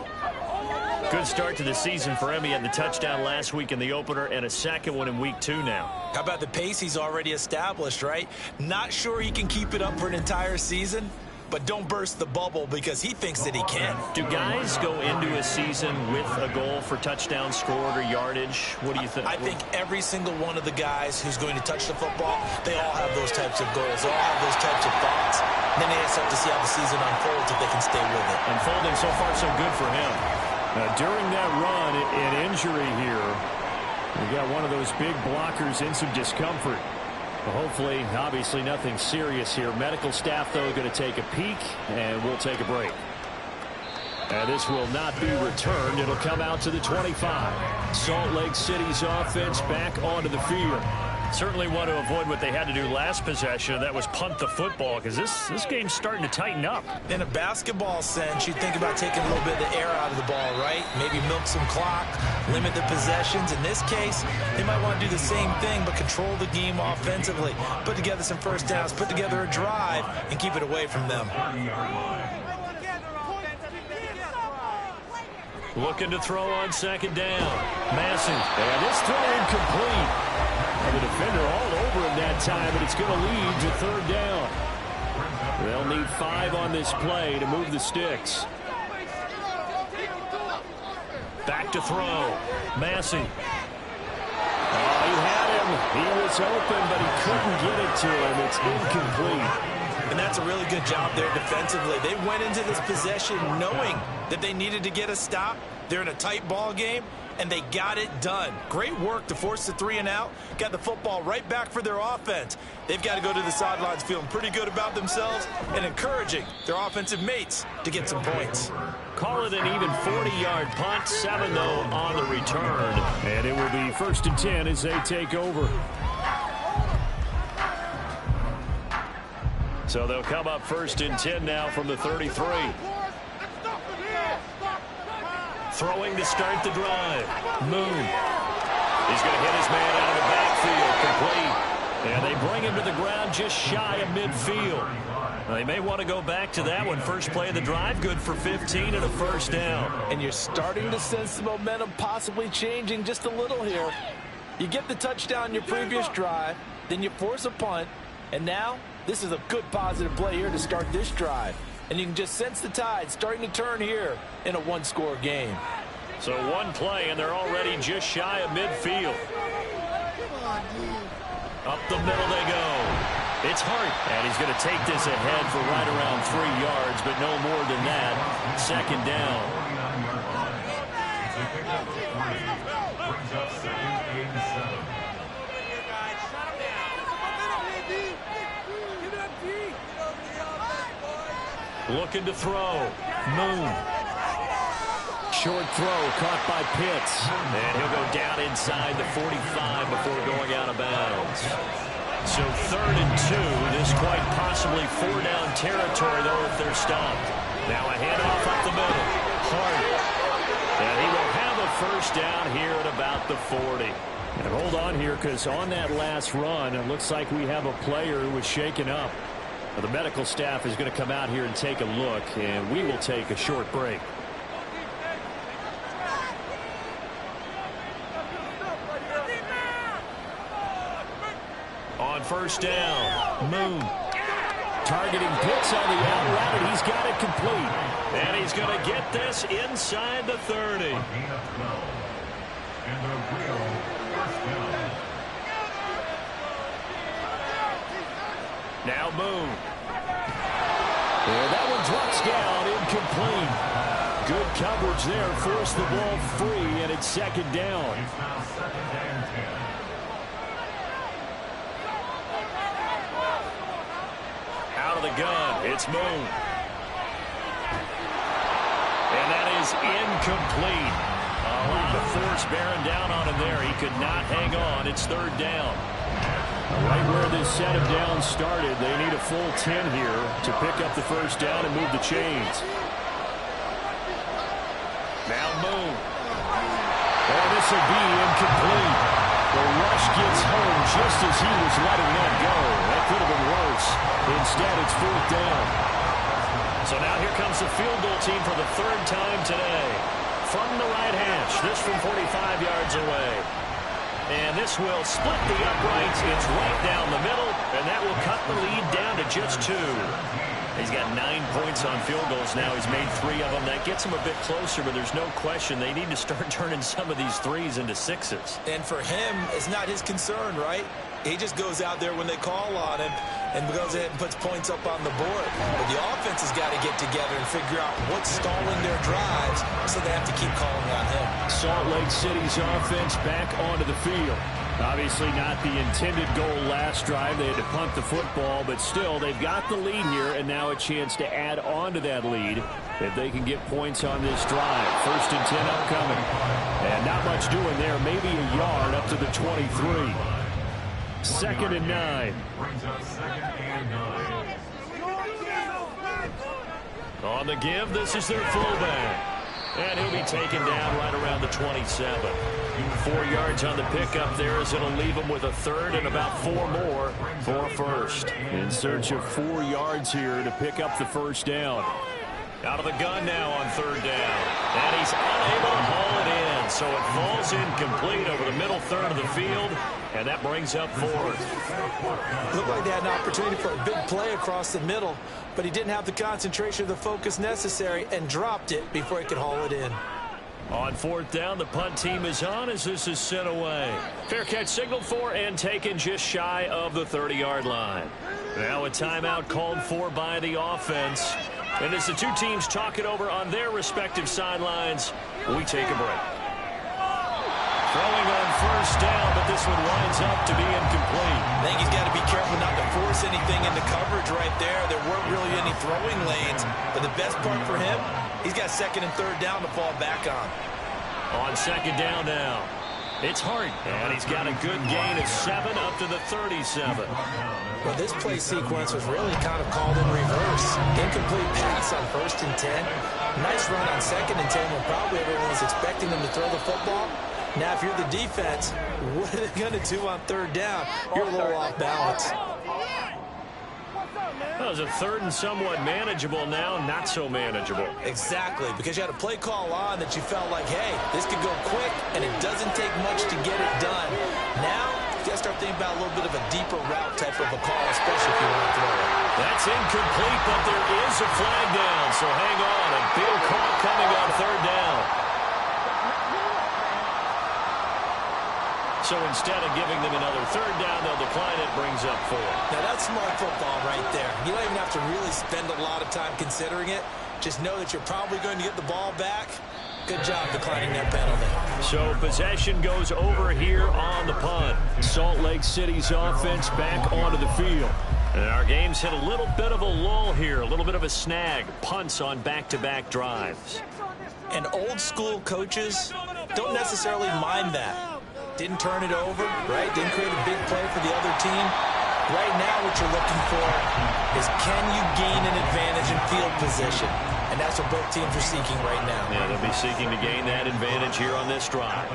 Good start to the season for him. He had the touchdown last week in the opener and a 2nd one in week 2 now. How about the pace he's already established, right? Not sure he can keep it up for an entire season, but don't burst the bubble because he thinks that he can. Do guys go into a season with a goal for touchdown scored or yardage? What do you think? I think every single one of the guys who's going to touch the football, they all have those types of goals. They all have those types of thoughts. And then they have to see how the season unfolds if they can stay with it. Unfolding so far so good for him. During that run, an injury here. We got one of those big blockers in some discomfort. Hopefully, obviously nothing serious here. Medical staff, though, going to take a peek, and we'll take a break. And this will not be returned. It'll come out to the 25. Salt Lake City's offense back onto the field. Certainly want to avoid what they had to do last possession. That was punt the football, because this game's starting to tighten up. In a basketball sense, you think about taking a little bit of the air out of the ball, right? Maybe milk some clock, limit the possessions. In this case, they might want to do the same thing, but control the game offensively. Put together some first downs, put together a drive, and keep it away from them. Looking to throw on second down. Massey. And this throw incomplete. And the defender all over him that time, but it's going to lead to third down. They'll need 5 on this play to move the sticks. Back to throw. Massey. Oh, he had him. He was open, but he couldn't get it to him. It's incomplete. And that's a really good job there defensively. They went into this possession knowing that they needed to get a stop. They're in a tight ball game, and they got it done. Great work to force the 3 and out. Got the football right back for their offense. They've got to go to the sidelines feeling pretty good about themselves and encouraging their offensive mates to get some points. Call it an even 40-yard punt. 7, though, on the return. And it will be 1st and 10 as they take over. So they'll come up 1st and 10 now from the 33. Throwing to start the drive. Moon. He's going to hit his man out of the backfield. Complete. And they bring him to the ground just shy of midfield. They may want to go back to that one. First play of the drive, good for 15 and a first down. And you're starting to sense the momentum possibly changing just a little here. You get the touchdown in your previous drive, then you force a punt, and now this is a good positive play here to start this drive. And you can just sense the tide starting to turn here in a one-score game. So one play, and they're already just shy of midfield. Up the middle they go. It's Hart, and he's going to take this ahead for right around 3 yards, but no more than that. 2nd down. Looking to throw. Moon. Short throw caught by Pitts. And he'll go down inside the 45 before going out of bounds. So 3rd and 2. This quite possibly 4-down territory, though, if they're stopped. Now a handoff up the middle. Hart. And he will have a first down here at about the 40. And hold on here, because on that last run, it looks like we have a player who was shaken up. The medical staff is going to come out here and take a look, and we will take a short break. On first down, Moon. Targeting Pitts on the out route, and he's got it complete. And he's going to get this inside the 30. And a real first down. Now Moon. And that one drops down, incomplete. Good coverage there, forced the ball free, and it's 2nd down. It's now 2nd and 10. Out of the gun, it's Moon. And that is incomplete. A lot of force bearing down on him there. He could not hang on. It's 3rd down. Right where this set of downs started, they need a full 10 here to pick up the first down and move the chains. Now Moon. Oh, this will be incomplete. The rush gets home just as he was letting that go. That could have been worse. Instead, it's 4th down. So now here comes the field goal team for the 3rd time today. From the right hash, this from 45 yards away. And this will split the uprights. It's right down the middle, and that will cut the lead down to just 2. He's got 9 points on field goals now. He's made 3 of them. That gets him a bit closer, but there's no question they need to start turning some of these threes into 6s. And for him, it's not his concern, right? He just goes out there when they call on him and goes ahead and puts points up on the board. But the offense has got to get together and figure out what's stalling their drives, so they have to keep calling on him. Salt Lake City's offense back onto the field. Obviously not the intended goal last drive. They had to punt the football, but still they've got the lead here, and now a chance to add on to that lead if they can get points on this drive. 1st and 10 upcoming. And not much doing there. Maybe a yard up to the 23. 2nd and 9. Brings up 2nd and 9. On the give, this is their fullback. And he'll be taken down right around the 27. 4 yards on the pickup there as it'll leave him with a 3rd and about 4 more for a 1st. In search of 4 yards here to pick up the 1st down. Out of the gun now on 3rd down. And he's unable to haul it in. So it falls incomplete over the middle 3rd of the field. And that brings up 4th. Looked like they had an opportunity for a big play across the middle, but he didn't have the concentration or the focus necessary and dropped it before he could haul it in. On 4th down, the punt team is on as this is sent away. Fair catch signaled for and taken just shy of the 30-yard line. Now a timeout called for by the offense. And as the two teams talk it over on their respective sidelines, we take a break. Throwing on 1st down, but this one winds up to be incomplete. I think he's got to be careful not to force anything into coverage right there. There weren't really any throwing lanes, but the best part for him, he's got 2nd and 3rd down to fall back on. On 2nd down now, it's Hart, and he's got a good gain of 7 up to the 37. Well, this play sequence was really kind of called in reverse. Incomplete pass on 1st and 10. Nice run on 2nd and 10 when probably everyone was expecting them to throw the football. Now, if you're the defense, what are they going to do on 3rd down? You're a little off balance. That was a 3rd and somewhat manageable, now not so manageable. Exactly, because you had a play call on that you felt like, hey, this could go quick, and it doesn't take much to get it done. Now, you got to start thinking about a little bit of a deeper route type of a call, especially if you want to throw it. That's incomplete, but there is a flag down, so hang on. A big call coming on 3rd down. So instead of giving them another 3rd down, they'll decline it, brings up 4. Now that's smart football right there. You don't even have to really spend a lot of time considering it. Just know that you're probably going to get the ball back. Good job declining that penalty. So possession goes over here on the punt. Salt Lake City's offense back onto the field. And our game's hit a little bit of a lull here, a little bit of a snag. Punts on back-to-back drives. And old school coaches don't necessarily mind that. Didn't turn it over, right? Didn't create a big play for the other team. Right now what you're looking for is can you gain an advantage in field position? And that's what both teams are seeking right now. Yeah, they'll be seeking to gain that advantage here on this drive.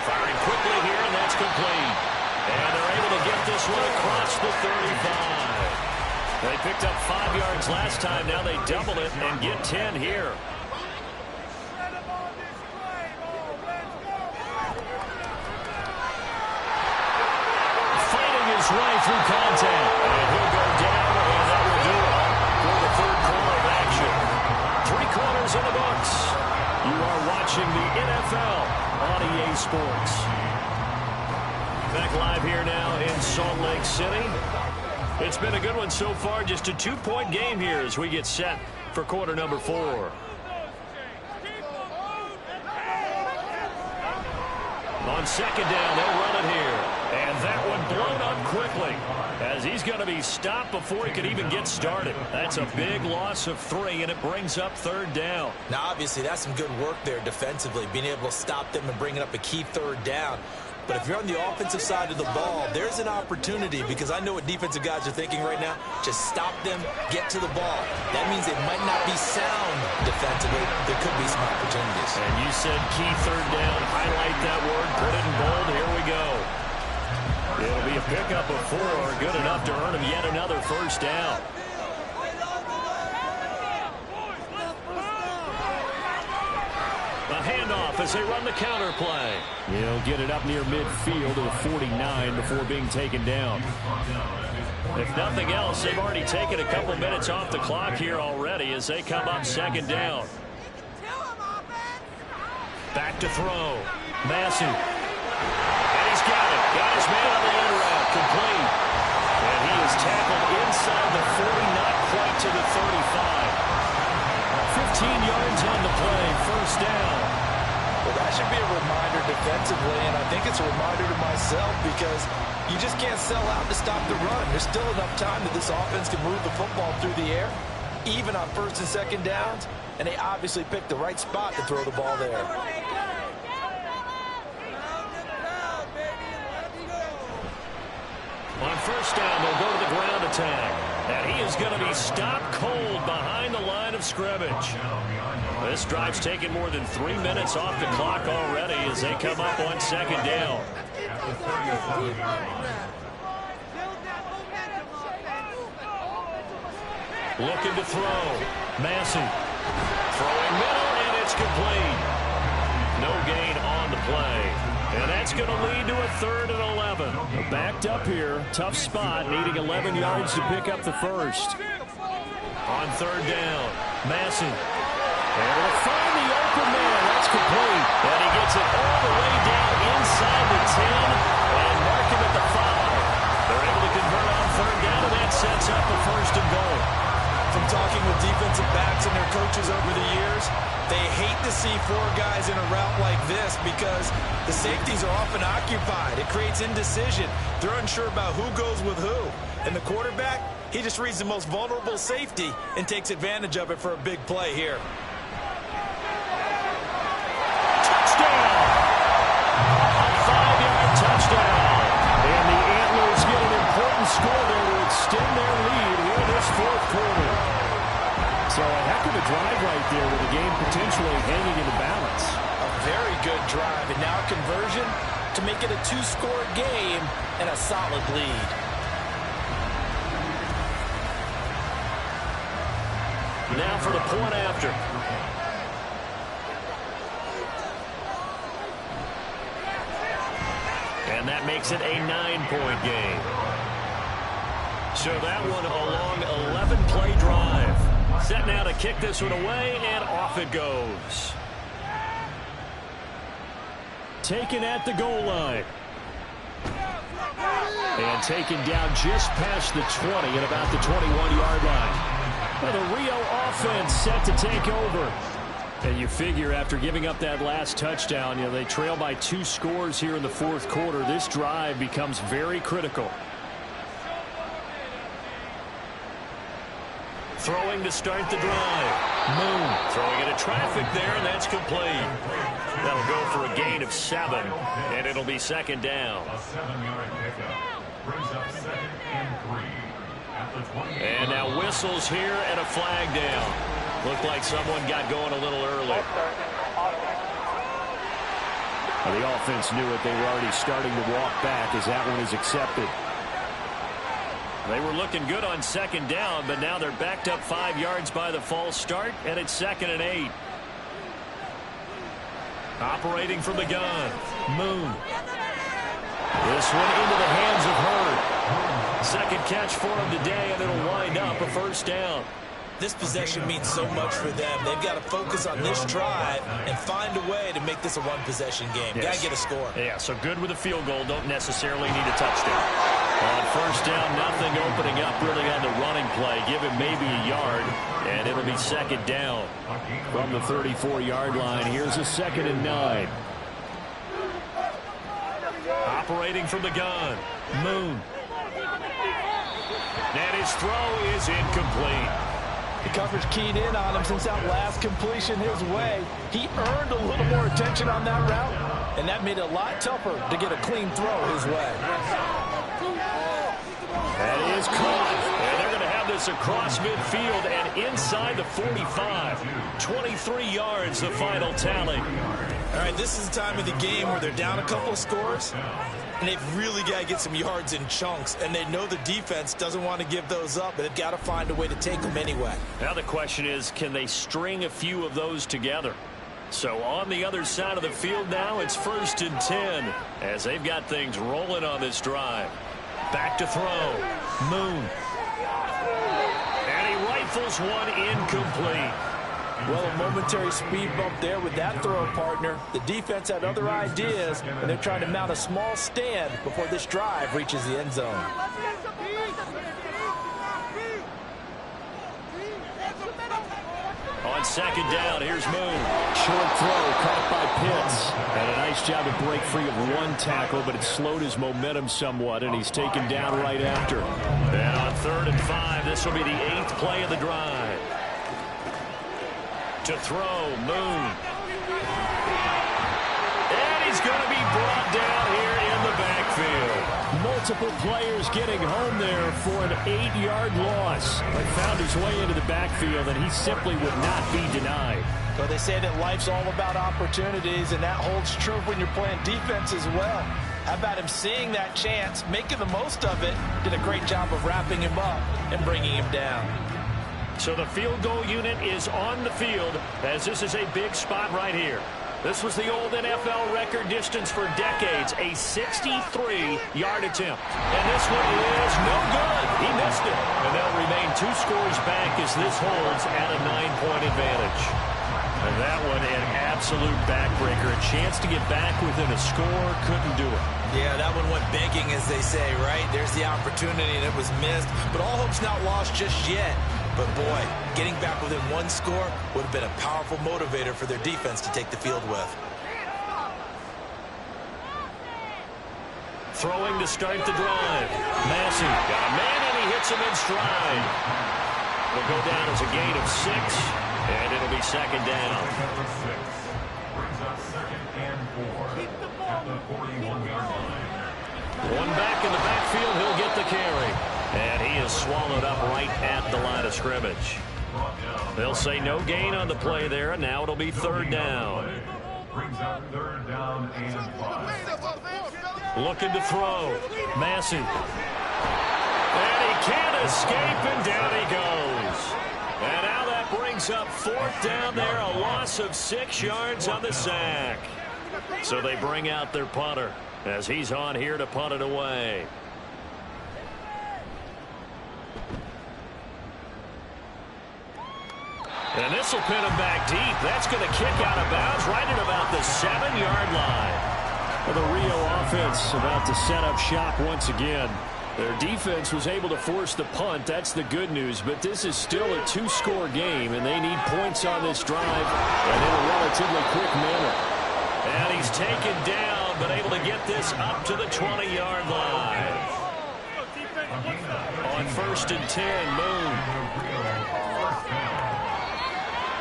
Firing quickly here, and that's complete. And they're able to get this one across the 35. They picked up 5 yards last time. Now they double it and get 10 here. Right through contact, and he'll go down, and that will do it for the 3rd quarter of action. 3 quarters in the books. You are watching the NFL on EA Sports. Back live here now in Salt Lake City. It's been a good one so far, just a 2-point game here as we get set for quarter number 4. On 2nd down, they'll run it here. And that one blown up quickly as he's going to be stopped before he could even get started. That's a big loss of 3, and it brings up 3rd down. Now, obviously, that's some good work there defensively, being able to stop them and bringing up a key 3rd down. But if you're on the offensive side of the ball, there's an opportunity, because I know what defensive guys are thinking right now. Just stop them, get to the ball. That means it might not be sound defensively. There could be some opportunities. And you said key 3rd down. Highlight that word. Put it in bold. Here we go. It'll be a pickup of 4. Good enough to earn him yet another 1st down. A handoff as they run the counter play. He'll get it up near midfield to the 49 before being taken down. If nothing else, they've already taken a couple minutes off the clock here already as they come up second down. Back to throw. Massey. And he's got it. Got his man on the end route. Complete. And he is tackled inside the 40, not quite to the 35. 15 yards on the play. First down. Well, that should be a reminder defensively, and I think it's a reminder to myself because you just can't sell out to stop the run. There's still enough time that this offense can move the football through the air, even on first and second downs, and they obviously picked the right spot to throw the ball there. On first down, they'll go to the ground attack. And he is going to be stopped cold behind the line of scrimmage. This drive's taken more than 3 minutes off the clock already as they come up on second down. Looking to throw. Massey. Throwing middle, and it's complete. No gain on the play. And that's going to lead to a 3rd and 11. Backed up here. Tough spot, needing 11 yards to pick up the first. On third down, Massey. Able to find the open man. That's complete. And he gets it all the way down inside the 10 and mark him at the 5. They're able to convert on third down, and that sets up a 1st and goal. From talking with defensive backs and their coaches over the years, they hate to see 4 guys in a route like this because the safeties are often occupied. It creates indecision. They're unsure about who goes with who. And the quarterback, he just reads the most vulnerable safety and takes advantage of it for a big play here. Touchdown! A 5-yard touchdown. And the Antlers get an important score there to extend their lead in this 4th quarter. So a heck of a drive right there with the game potentially hanging in the balance. A very good drive, and now conversion to make it a 2-score game and a solid lead. Now for the point after. And that makes it a 9-point game. So that one a long 11-play drive. Set now to kick this one away, and off it goes. Taken at the goal line. And taken down just past the 20 at about the 21-yard line. Well, the Rio offense set to take over. And you figure after giving up that last touchdown, they trail by 2 scores here in the 4th quarter. This drive becomes very critical. Throwing to start the drive. Moon throwing into traffic there, and that's complete. That'll go for a gain of 7, and it'll be second down. A 7-yard pickup brings up 2nd and 3 at the 20. And now whistles here and a flag down. Looked like someone got going a little early. Well, the offense knew it. They were already starting to walk back as that one is accepted. They were looking good on second down, but now they're backed up 5 yards by the false start, and it's 2nd and 8. Operating from the gun, Moon. This one into the hands of Hurd. Second catch for him today, and it'll wind up a 1st down. This possession means so much for them. They've got to focus on this drive and find a way to make this a one-possession game. Yes. Got to get a score. Yeah, so good with a field goal. Don't necessarily need a touchdown. On first down, nothing opening up really on the running play. Give him maybe a yard, and it'll be second down. From the 34-yard line, here's a 2nd and 9. Operating from the gun, Moon. And his throw is incomplete. The coverage keyed in on him since that last completion his way. He earned a little more attention on that route, and that made it a lot tougher to get a clean throw his way. That is caught, and they're going to have this across midfield and inside the 45. 23 yards, the final tally. All right, this is the time of the game where they're down a couple of scores, and they've really got to get some yards in chunks, and they know the defense doesn't want to give those up, but they've got to find a way to take them anyway. Now the question is, can they string a few of those together? So on the other side of the field now, it's 1st and 10 as they've got things rolling on this drive. Back to throw. Moon. And he rifles one incomplete. Well, a momentary speed bump there with that throw, partner. The defense had other ideas, and they're trying to mount a small stand before this drive reaches the end zone. On 2nd down, here's Moon. Short throw, caught by Pitts. And a nice job to break free of one tackle, but it slowed his momentum somewhat, and he's taken down right after. And on 3rd and 5, this will be the 8th play of the drive. To throw, Moon. And he's going to be brought down here in the backfield. Multiple players getting home there for an 8-yard loss. But found his way into the backfield, and he simply would not be denied. So they say that life's all about opportunities, and that holds true when you're playing defense as well. How about him seeing that chance, making the most of it, did a great job of wrapping him up and bringing him down. So the field goal unit is on the field as this is a big spot right here. This was the old NFL record distance for decades, a 63-yard attempt. And this one is no good. He missed it. And they'll remain 2 scores back as this holds at a 9-point advantage. And that one an absolute backbreaker. A chance to get back within a score, couldn't do it. Yeah, that one went begging, as they say, right? There's the opportunity, and it was missed. But all hope's not lost just yet. But, boy, getting back within 1 score would have been a powerful motivator for their defense to take the field with. Throwing to start the drive. Massey got a man, and he hits him in stride. It'll go down as a gain of 6, and it'll be 2nd down. Number 6 brings up 2nd and 4 at the 41-yard line. One back in the backfield, he'll get the carry. And he is swallowed up right at the line of scrimmage. They'll say no gain on the play there, and now it'll be 3rd down. Brings up 3rd down and 5. Looking to throw. Massey. And he can't escape, and down he goes. And now that brings up 4th down there, a loss of 6 yards on the sack. So they bring out their punter as he's on here to punt it away. And this will pin him back deep. That's going to kick out of bounds right at about the 7-yard line. Well, the Rio offense about to set up shop once again. Their defense was able to force the punt. That's the good news. But this is still a 2-score game, and they need points on this drive and in a relatively quick manner. And he's taken down, but able to get this up to the 20-yard line. On 1st and 10, Moon.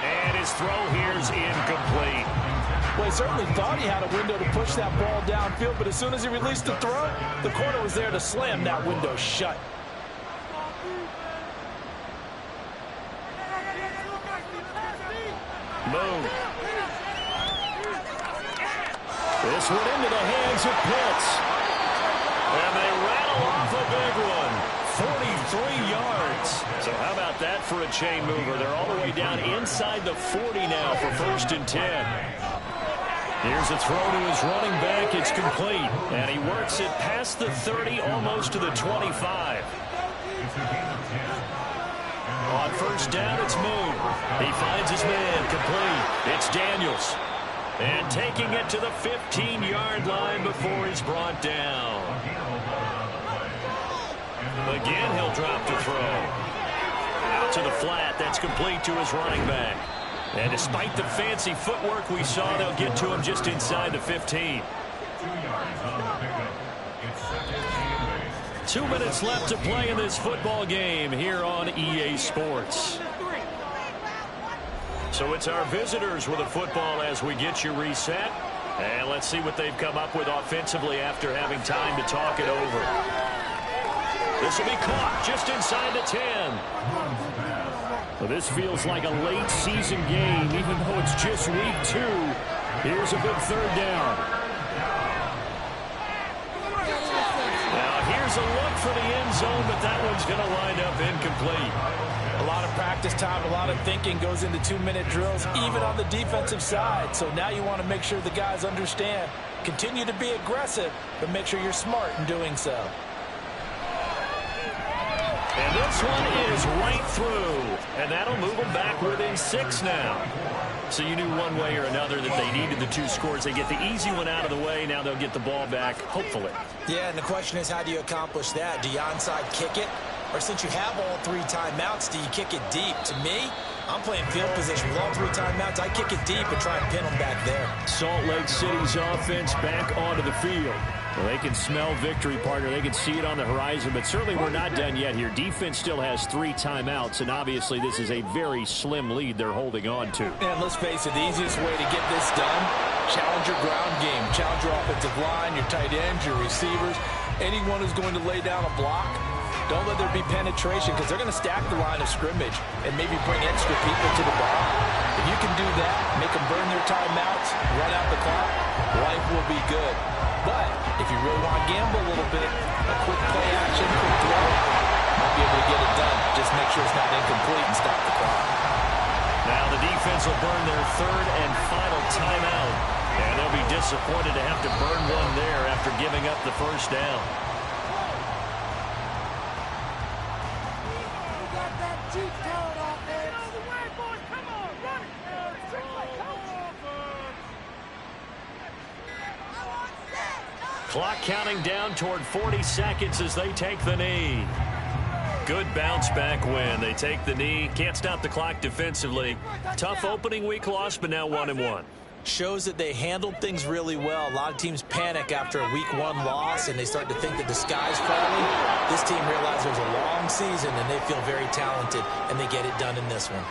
And his throw here's incomplete. Well, he certainly thought he had a window to push that ball downfield, but as soon as he released the throw, the corner was there to slam that window shut. Moon. This one into the hands of Pitts. And they rattle off a big one. 43 yards. So how about that for a chain mover? They're all the way down inside the 40 now for 1st and 10. Here's a throw to his running back. It's complete. And he works it past the 30, almost to the 25. On 1st down, it's Moon. He finds his man, complete. It's Daniels. And taking it to the 15-yard line before he's brought down. Again, he'll drop to throw. Out to the flat. That's complete to his running back. And despite the fancy footwork we saw, they'll get to him just inside the 15. 2 minutes left to play in this football game here on EA Sports. So it's our visitors with the football as we get you reset. And let's see what they've come up with offensively after having time to talk it over. This will be caught just inside the 10. Well, this feels like a late season game, even though it's just week 2. Here's a big 3rd down. Now here's a look for the end end zone, but that one's going to wind up incomplete. A lot of practice time, a lot of thinking goes into 2-minute drills, even on the defensive side. So now you want to make sure the guys understand. Continue to be aggressive, but make sure you're smart in doing so. And this one is right through. And that'll move them back within 6 now. So you knew one way or another that they needed the 2 scores. They get the easy one out of the way. Now they'll get the ball back, hopefully. Yeah, and the question is, how do you accomplish that? Do you onside kick it? Or since you have all 3 timeouts, do you kick it deep? To me, I'm playing field position with all 3 timeouts. I kick it deep and try and pin them back there. Salt Lake City's offense back onto the field. Well, they can smell victory, partner. They can see it on the horizon, but certainly we're not done yet here. Defense still has 3 timeouts, and obviously this is a very slim lead they're holding on to. And let's face it, the easiest way to get this done, challenge your ground game. Challenge your offensive line, your tight ends, your receivers, anyone who's going to lay down a block. Don't let there be penetration because they're going to stack the line of scrimmage and maybe bring extra people to the ball. If you can do that, make them burn their timeouts, run out the clock, life will be good. But if you really want to gamble a little bit, a quick play action, quick throw, might be able to get it done. Just make sure it's not incomplete and stop the clock. Now the defense will burn their 3rd and final timeout. And they'll be disappointed to have to burn one there after giving up the 1st down. Clock counting down toward 40 seconds as they take the knee. Good bounce back win. They take the knee. Can't stop the clock defensively. Tough opening week loss, but now 1-1. Shows that they handled things really well. A lot of teams panic after a week 1 loss, and they start to think that the sky's falling. This team realized there's a long season, and they feel very talented, and they get it done in this one.